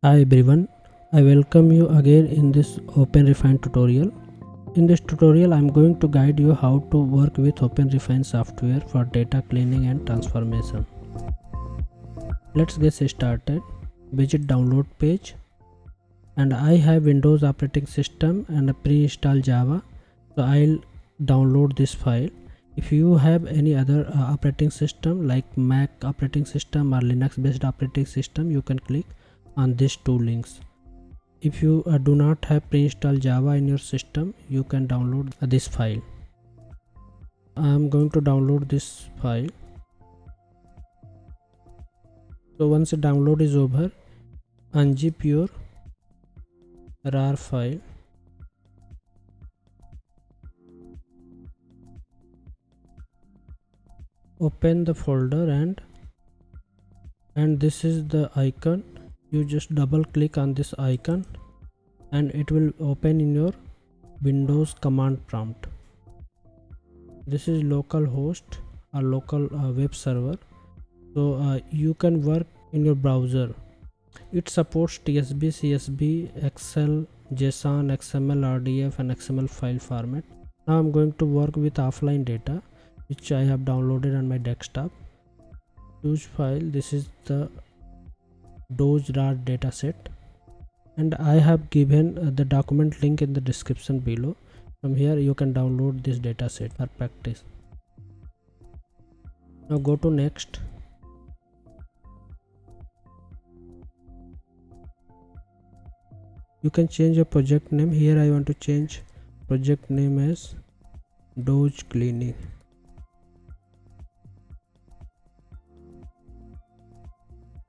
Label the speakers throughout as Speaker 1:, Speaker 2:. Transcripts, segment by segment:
Speaker 1: Hi everyone, I welcome you again in this OpenRefine tutorial. In this tutorial, I am going to guide you how to work with OpenRefine software for data cleaning and transformation. Let's get started. Visit download page, and I have Windows operating system and a pre-installed Java, so I'll download this file. If you have any other operating system like Mac operating system or Linux based operating system, you can click on these two links. If you do not have pre-installed Java in your system, you can download this file. I am going to download this file. So once the download is over, unzip your RAR file. Open the folder and this is the icon. You just double click on this icon and it will open in your Windows command prompt. This is local host or local web server, so you can work in your browser. It supports TSB, CSV, Excel, JSON, XML, RDF and XML file format. Now I'm going to work with offline data which I have downloaded on my desktop. Choose file. This is the Doge.rar dataset, and I have given the document link in the description below. From here you can download this dataset for practice. Now go to next. You can change your project name. Here I want to change project name as Doge Cleaning.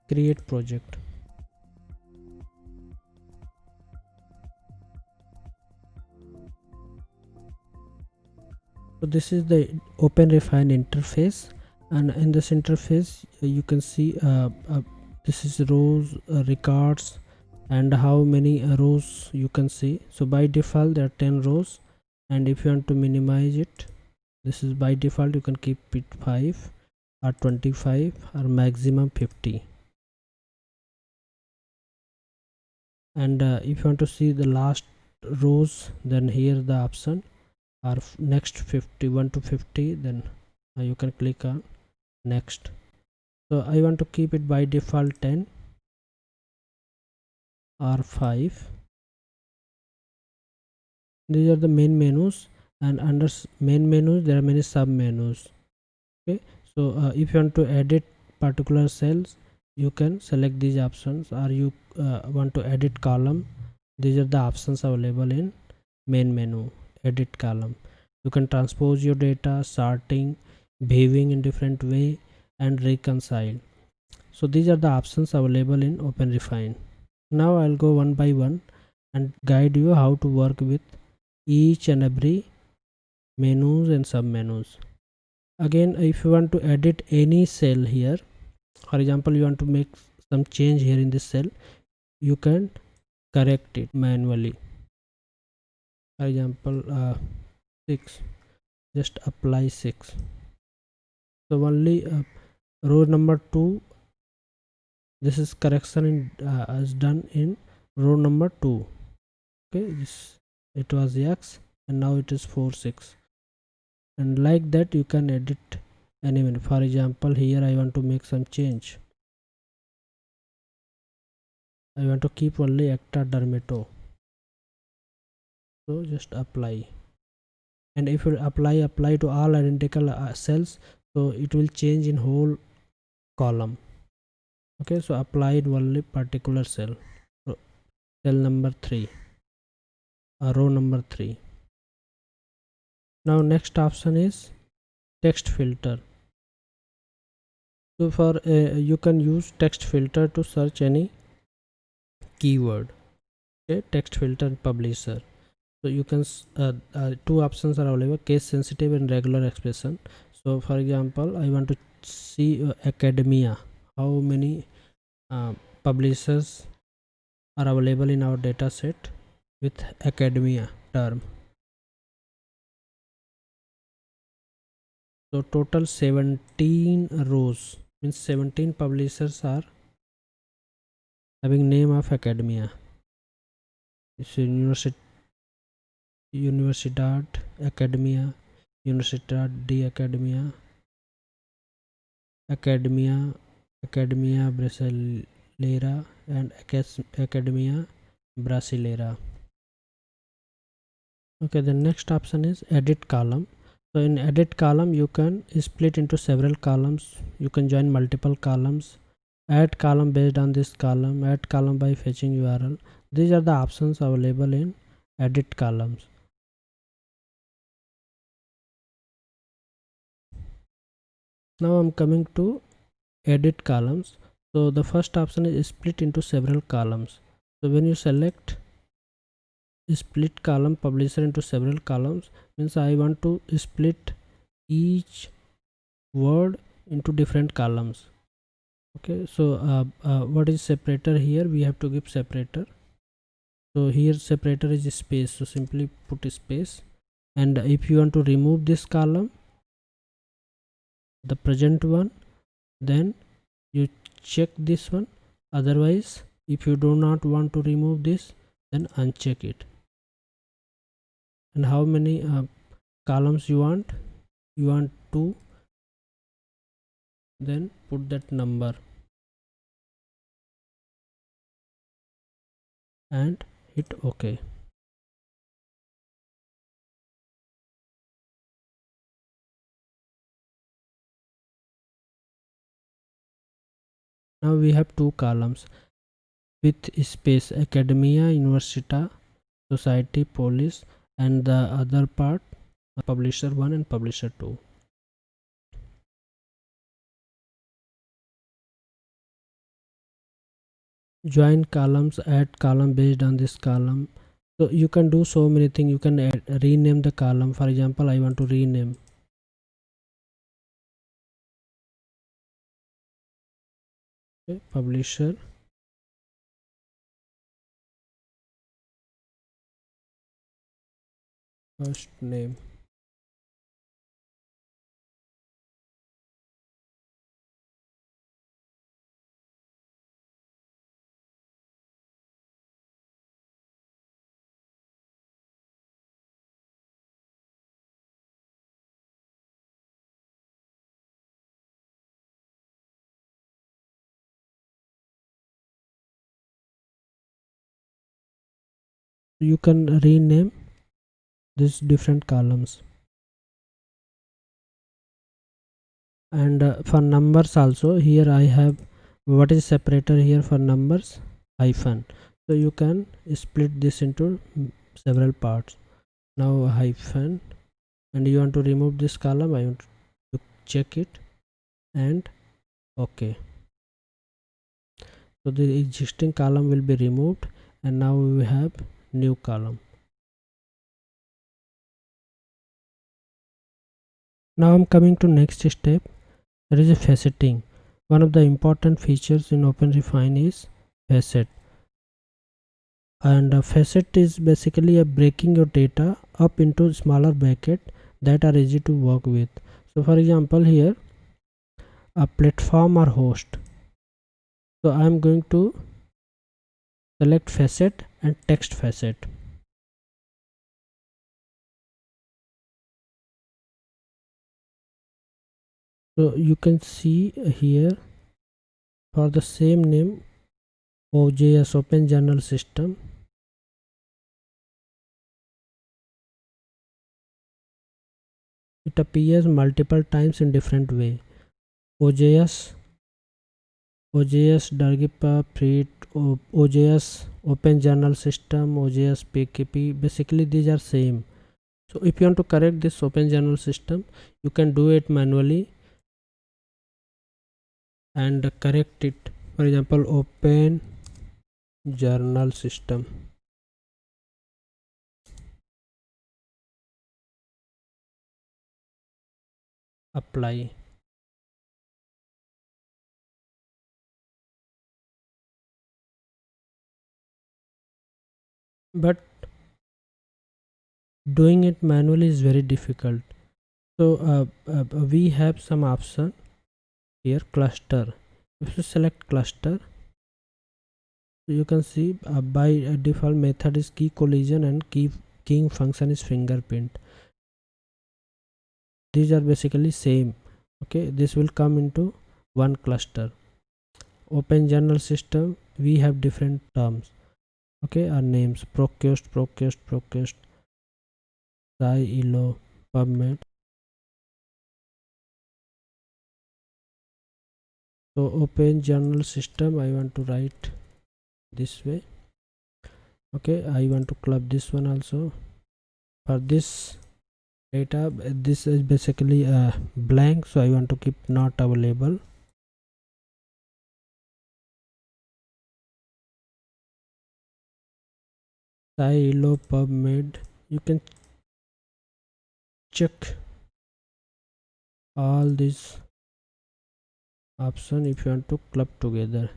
Speaker 1: Create project. So this is the OpenRefine interface, and in this interface you can see this is rows, records, and how many rows you can see. So by default there are 10 rows, and if you want to minimize it, this is by default, you can keep it 5 or 25 or maximum 50. And if you want to see the last rows, then here the option are next 51 to 50, then you can click on next. So I want to keep it by default 10 or 5. These are the main menus, and under main menus there are many sub menus. Okay, so if you want to edit particular cells, you can select these options, or you want to edit column. These are the options available in main menu. Edit column. You can transpose your data, sorting, viewing in different way, and reconcile. So these are the options available in OpenRefine. Now I'll go one by one and guide you how to work with each and every menus and sub menus. Again, if you want to edit any cell here, for example you want to make some change here in this cell, you can correct it manually. For example 6, just apply 6. So only row number 2, this is correction is done in row number 2. Okay, it was X and now it is 4 6, and like that you can edit any menu. For example here I want to make some change. I want to keep only Acta Dermato, so just apply. And if you apply to all identical cells, so it will change in whole column. Okay, so applied only particular cell, so cell number 3, row number 3. Now next option is text filter. So for you can use text filter to search any keyword. Okay, text filter publisher. So you can two options are available: case sensitive and regular expression. So for example I want to see academia, how many publishers are available in our data set with academia term. So total 17 rows, means 17 publishers are having name of academia. It's Universidad Academia, Universidad de Academia, Academia Brasileira, and Academia Brasileira. Okay, the next option is edit column. So in edit column you can split into several columns. You can join multiple columns, add column based on this column, add column by fetching URL. These are the options available in edit columns. Now I'm coming to edit columns. So the first option is split into several columns. So when you select split column publisher into several columns, means I want to split each word into different columns. Okay, so what is separator? Here we have to give separator. So here separator is space, so simply put space. And if you want to remove this column, the present one, then you check this one. Otherwise, if you do not want to remove this, then uncheck it. And how many columns you want? You want 2, then put that number and hit OK. Now we have 2 columns with space: Academia, Università, Society, Police, and the other part publisher 1 and publisher 2. Join columns, add column based on this column. So you can do so many things. You can rename the column. For example, I want to rename. Okay, publisher, first name. You can rename these different columns. And for numbers also, here I have what is separator here for numbers, hyphen. So you can split this into several parts. Now hyphen, and you want to remove this column, I want to check it and OK. So the existing column will be removed, and now we have new column. Now I'm coming to next step. There is a faceting. One of the important features in OpenRefine is facet. And a facet is basically a breaking your data up into smaller brackets that are easy to work with. So for example, here a platform or host. So I am going to select facet and text facet. So you can see here for the same name, OJS, Open Journal System, it appears multiple times in different way. OJS Dargipa Preet, OJS Open Journal System, OJS PKP, basically these are same. So if you want to correct this Open Journal System, you can do it manually and correct it. For example, Open Journal System, apply. But doing it manually is very difficult. So we have some option here, cluster. If you select cluster, So you can see by default method is key collision and keying function is fingerprint. These are basically same. Okay, this will come into one cluster. Open general system, we have different terms. Okay, our names Proquest, Ilo, PubMed. So open general system, I want to write this way. Okay, I want to club this one also. For this data, this is basically a blank, so I want to keep not available. Ilo, PubMed, you can check all these option if you want to club together.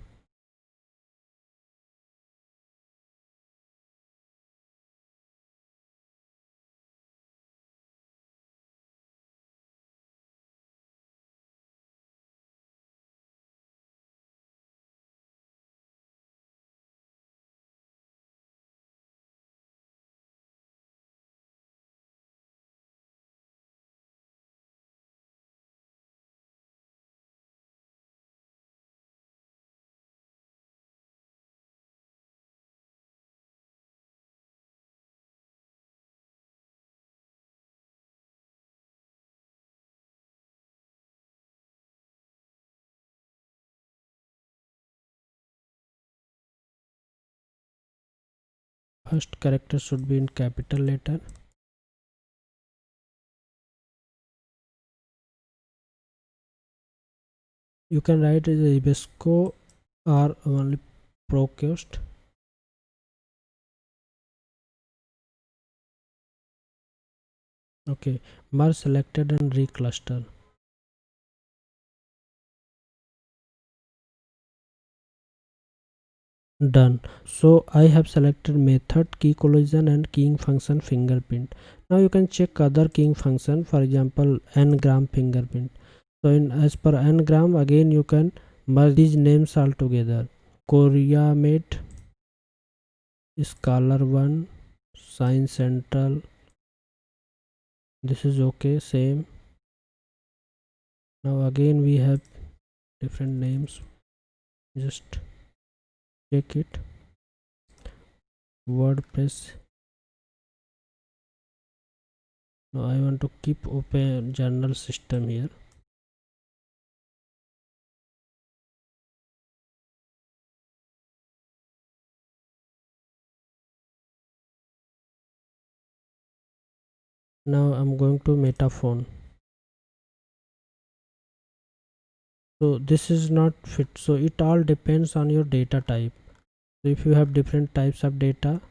Speaker 1: First character should be in capital letter. You can write as Ibisco or only Proquest. Okay, merge selected and recluster. Done. So I have selected method, key collision and keying function fingerprint. Now you can check other keying function, for example n-gram fingerprint. So in as per n-gram, again you can merge these names all together. CoreaMate, Scholar 1, Science Central. This is okay, same. Now again we have different names. Just check it. WordPress. Now I want to keep open general system here. Now I'm going to Metaphone. So this is not fit, so it all depends on your data type. So if you have different types of data,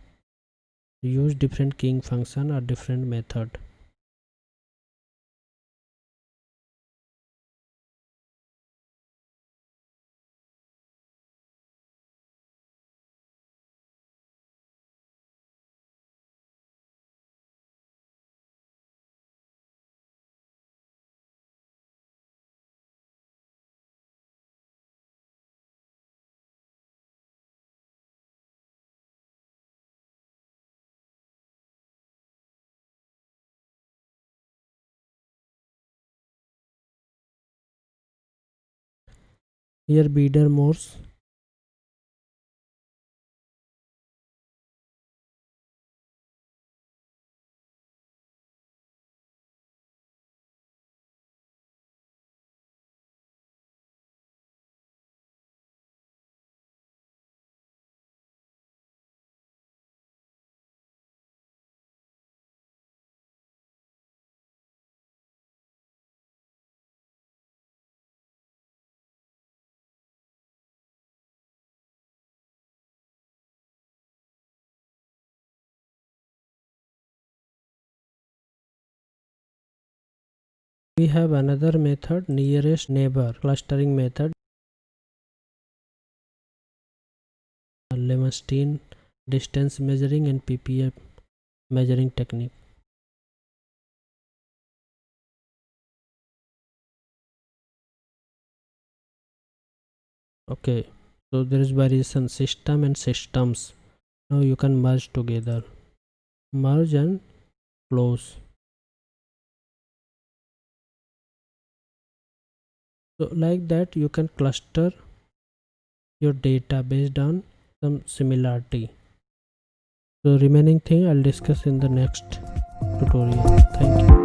Speaker 1: use different keying function or different method. Here Beader Morse. We have another method, nearest neighbor clustering method. Levenshtein distance measuring and ppm measuring technique. Okay, So there is variation system and systems. Now you can merge together, merge and close. So like that you can cluster your data based on some similarity. So remaining thing I'll discuss in the next tutorial. Thank you.